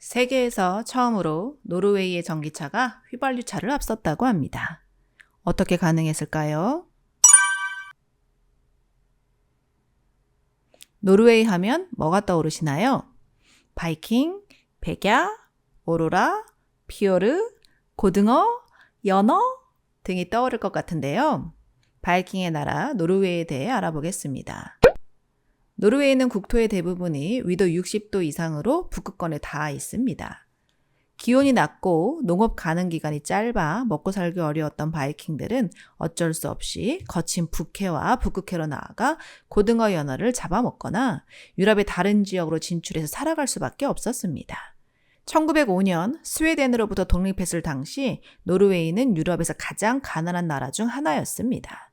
세계에서 처음으로 노르웨이의 전기차가 휘발유차를 앞섰다고 합니다. 어떻게 가능했을까요? 노르웨이 하면 뭐가 떠오르시나요? 바이킹, 백야, 오로라, 피오르, 고등어, 연어 등이 떠오를 것 같은데요. 바이킹의 나라 노르웨이에 대해 알아보겠습니다. 노르웨이는 국토의 대부분이 위도 60도 이상으로 북극권에 닿아 있습니다. 기온이 낮고 농업 가능 기간이 짧아 먹고 살기 어려웠던 바이킹들은 어쩔 수 없이 거친 북해와 북극해로 나아가 고등어 연어를 잡아먹거나 유럽의 다른 지역으로 진출해서 살아갈 수밖에 없었습니다. 1905년 스웨덴으로부터 독립했을 당시 노르웨이는 유럽에서 가장 가난한 나라 중 하나였습니다.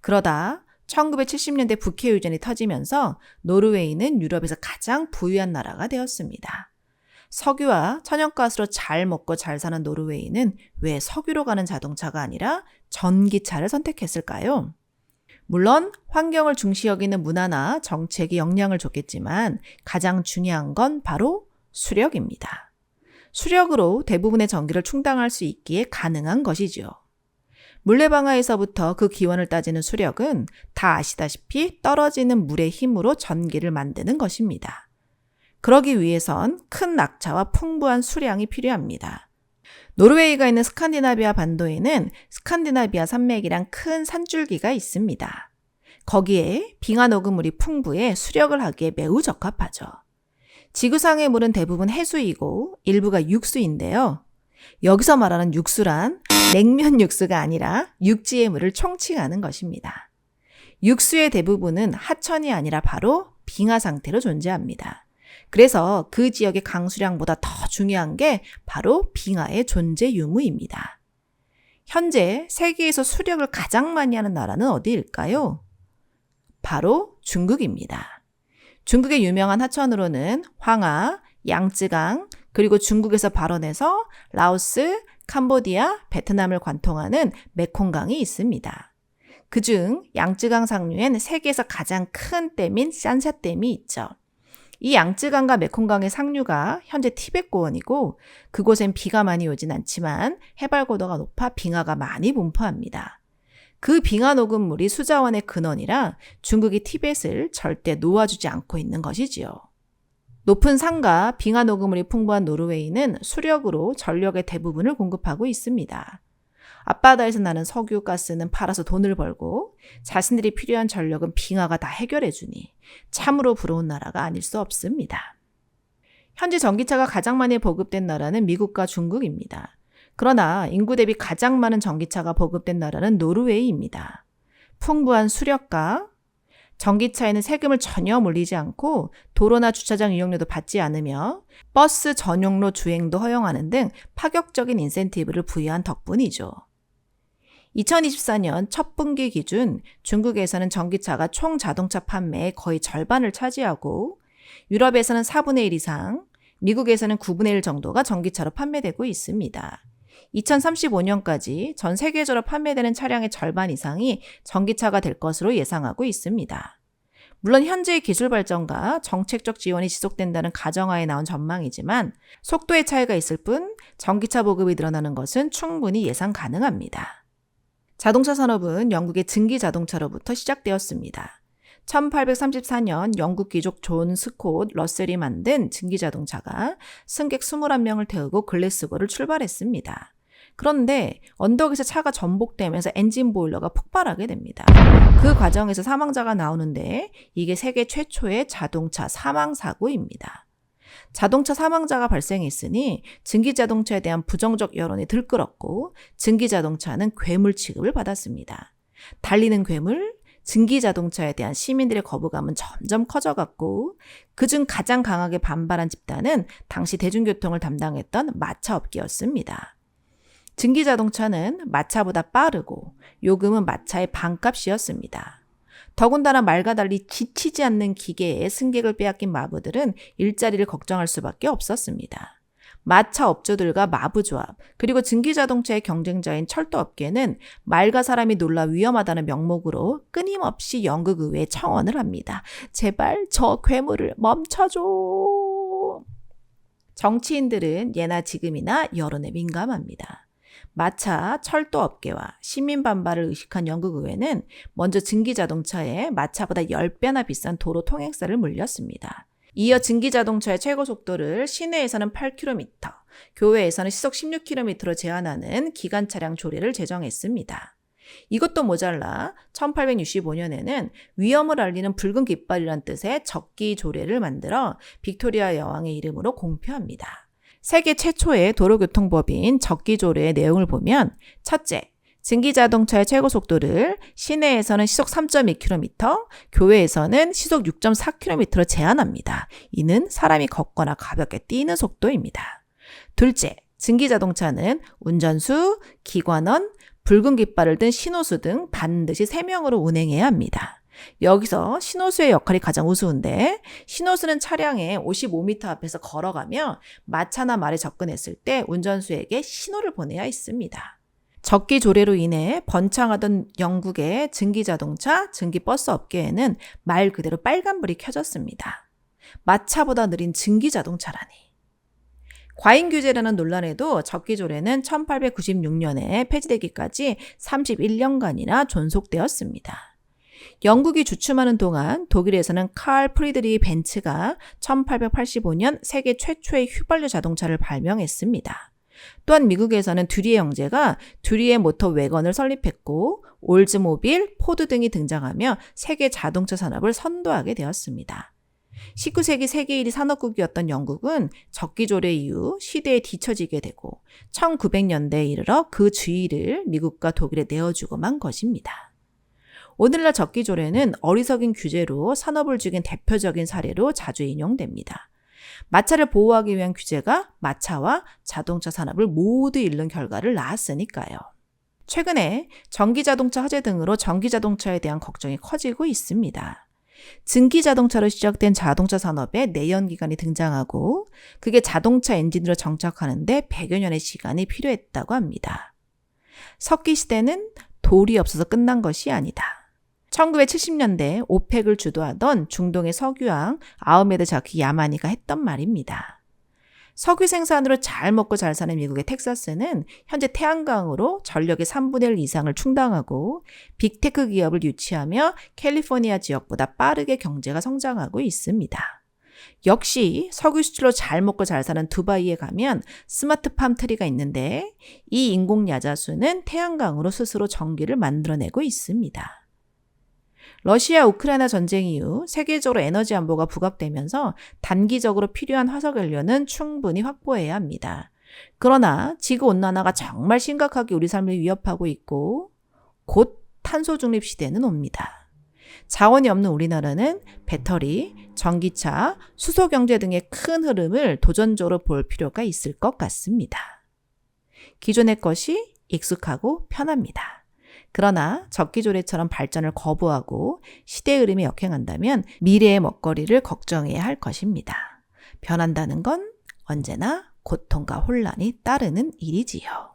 그러다 1970년대 북해 유전이 터지면서 노르웨이는 유럽에서 가장 부유한 나라가 되었습니다. 석유와 천연가스로 잘 먹고 잘 사는 노르웨이는 왜 석유로 가는 자동차가 아니라 전기차를 선택했을까요? 물론 환경을 중시 여기는 문화나 정책이 영향을 줬겠지만 가장 중요한 건 바로 수력입니다. 수력으로 대부분의 전기를 충당할 수 있기에 가능한 것이죠. 물레방아에서부터 그 기원을 따지는 수력은 다 아시다시피 떨어지는 물의 힘으로 전기를 만드는 것입니다. 그러기 위해선 큰 낙차와 풍부한 수량이 필요합니다. 노르웨이가 있는 스칸디나비아 반도에는 스칸디나비아 산맥이란 큰 산줄기가 있습니다. 거기에 빙하 녹음물이 풍부해 수력을 하기에 매우 적합하죠. 지구상의 물은 대부분 해수이고 일부가 육수인데요. 여기서 말하는 육수란 냉면 육수가 아니라 육지의 물을 총칭하는 것입니다. 육수의 대부분은 하천이 아니라 바로 빙하 상태로 존재합니다. 그래서 그 지역의 강수량보다 더 중요한 게 바로 빙하의 존재 유무입니다. 현재 세계에서 수력을 가장 많이 하는 나라는 어디일까요? 바로 중국입니다. 중국의 유명한 하천으로는 황하, 양쯔강, 그리고 중국에서 발원해서 라오스, 캄보디아, 베트남을 관통하는 메콩강이 있습니다. 그중 양쯔강 상류엔 세계에서 가장 큰 댐인 싼샤댐이 있죠. 이 양쯔강과 메콩강의 상류가 현재 티벳 고원이고 그곳엔 비가 많이 오진 않지만 해발 고도가 높아 빙하가 많이 분포합니다. 그 빙하 녹음물이 수자원의 근원이라 중국이 티벳을 절대 놓아주지 않고 있는 것이지요. 높은 산과 빙하 녹음물이 풍부한 노르웨이는 수력으로 전력의 대부분을 공급하고 있습니다. 앞바다에서 나는 석유, 가스는 팔아서 돈을 벌고 자신들이 필요한 전력은 빙하가 다 해결해주니 참으로 부러운 나라가 아닐 수 없습니다. 현재 전기차가 가장 많이 보급된 나라는 미국과 중국입니다. 그러나 인구 대비 가장 많은 전기차가 보급된 나라는 노르웨이입니다. 풍부한 수력과 전기차에는 세금을 전혀 물리지 않고 도로나 주차장 이용료도 받지 않으며 버스 전용로 주행도 허용하는 등 파격적인 인센티브를 부여한 덕분이죠. 2024년 첫 분기 기준 중국에서는 전기차가 총 자동차 판매의 거의 절반을 차지하고 유럽에서는 4분의 1 이상, 미국에서는 9분의 1 정도가 전기차로 판매되고 있습니다. 2035년까지 전 세계적으로 판매되는 차량의 절반 이상이 전기차가 될 것으로 예상하고 있습니다. 물론 현재의 기술 발전과 정책적 지원이 지속된다는 가정하에 나온 전망이지만 속도의 차이가 있을 뿐 전기차 보급이 늘어나는 것은 충분히 예상 가능합니다. 자동차 산업은 영국의 증기 자동차로부터 시작되었습니다. 1834년 영국 귀족 존 스콧 러셀이 만든 증기 자동차가 승객 21명을 태우고 글래스고를 출발했습니다. 그런데 언덕에서 차가 전복되면서 엔진 보일러가 폭발하게 됩니다. 그 과정에서 사망자가 나오는데 이게 세계 최초의 자동차 사망 사고입니다. 자동차 사망자가 발생했으니 증기자동차에 대한 부정적 여론이 들끓었고 증기자동차는 괴물 취급을 받았습니다. 달리는 괴물, 증기자동차에 대한 시민들의 거부감은 점점 커져갔고 그중 가장 강하게 반발한 집단은 당시 대중교통을 담당했던 마차업계였습니다. 증기자동차는 마차보다 빠르고 요금은 마차의 반값이었습니다. 더군다나 말과 달리 지치지 않는 기계에 승객을 빼앗긴 마부들은 일자리를 걱정할 수밖에 없었습니다. 마차 업주들과 마부조합, 그리고 증기자동차의 경쟁자인 철도업계는 말과 사람이 놀라 위험하다는 명목으로 끊임없이 연극의회에 청원을 합니다. 제발 저 괴물을 멈춰줘. 정치인들은 예나 지금이나 여론에 민감합니다. 마차, 철도 업계와 시민 반발을 의식한 영국 의회는 먼저 증기자동차에 마차보다 10배나 비싼 도로 통행세를 물렸습니다. 이어 증기자동차의 최고 속도를 시내에서는 8km, 교외에서는 시속 16km로 제한하는 기관차량 조례를 제정했습니다. 이것도 모자라 1865년에는 위험을 알리는 붉은 깃발이란 뜻의 적기 조례를 만들어 빅토리아 여왕의 이름으로 공표합니다. 세계 최초의 도로교통법인 적기 조례의 내용을 보면 첫째, 증기자동차의 최고 속도를 시내에서는 시속 3.2km, 교외에서는 시속 6.4km로 제한합니다. 이는 사람이 걷거나 가볍게 뛰는 속도입니다. 둘째, 증기자동차는 운전수, 기관원, 붉은 깃발을 든 신호수 등 반드시 3명으로 운행해야 합니다. 여기서 신호수의 역할이 가장 우스운데 신호수는 차량의 55m 앞에서 걸어가며 마차나 말에 접근했을 때 운전수에게 신호를 보내야 있습니다. 적기 조례로 인해 번창하던 영국의 증기자동차, 증기버스 업계에는 말 그대로 빨간불이 켜졌습니다. 마차보다 느린 증기자동차라니. 과잉 규제라는 논란에도 적기 조례는 1896년에 폐지되기까지 31년간이나 존속되었습니다. 영국이 주춤하는 동안 독일에서는 칼 프리드리히 벤츠가 1885년 세계 최초의 휘발유 자동차를 발명했습니다. 또한 미국에서는 듀리의 형제가 듀리의 모터 외건을 설립했고 올즈모빌, 포드 등이 등장하며 세계 자동차 산업을 선도하게 되었습니다. 19세기 세계 1위 산업국이었던 영국은 적기 조례 이후 시대에 뒤처지게 되고 1900년대에 이르러 그 주의를 미국과 독일에 내어주고 만 것입니다. 오늘날 적기 조례는 어리석인 규제로 산업을 죽인 대표적인 사례로 자주 인용됩니다. 마차를 보호하기 위한 규제가 마차와 자동차 산업을 모두 잃는 결과를 낳았으니까요. 최근에 전기자동차 화재 등으로 전기자동차에 대한 걱정이 커지고 있습니다. 증기자동차로 시작된 자동차 산업에 내연기관이 등장하고 그게 자동차 엔진으로 정착하는데 100여 년의 시간이 필요했다고 합니다. 석기 시대는 돌이 없어서 끝난 것이 아니다. 1970년대 오펙을 주도하던 중동의 석유왕 아흐메드 자키 야마니가 했던 말입니다. 석유 생산으로 잘 먹고 잘 사는 미국의 텍사스는 현재 태양광으로 전력의 3분의 1 이상을 충당하고 빅테크 기업을 유치하며 캘리포니아 지역보다 빠르게 경제가 성장하고 있습니다. 역시 석유 수출로 잘 먹고 잘 사는 두바이에 가면 스마트 팜트리가 있는데 이 인공 야자수는 태양광으로 스스로 전기를 만들어내고 있습니다. 러시아 우크라이나 전쟁 이후 세계적으로 에너지 안보가 부각되면서 단기적으로 필요한 화석연료는 충분히 확보해야 합니다. 그러나 지구온난화가 정말 심각하게 우리 삶을 위협하고 있고 곧 탄소 중립 시대는 옵니다. 자원이 없는 우리나라는 배터리, 전기차, 수소경제 등의 큰 흐름을 도전적으로 볼 필요가 있을 것 같습니다. 기존의 것이 익숙하고 편합니다. 그러나 적기조례처럼 발전을 거부하고 시대의 흐름에 역행한다면 미래의 먹거리를 걱정해야 할 것입니다. 변한다는 건 언제나 고통과 혼란이 따르는 일이지요.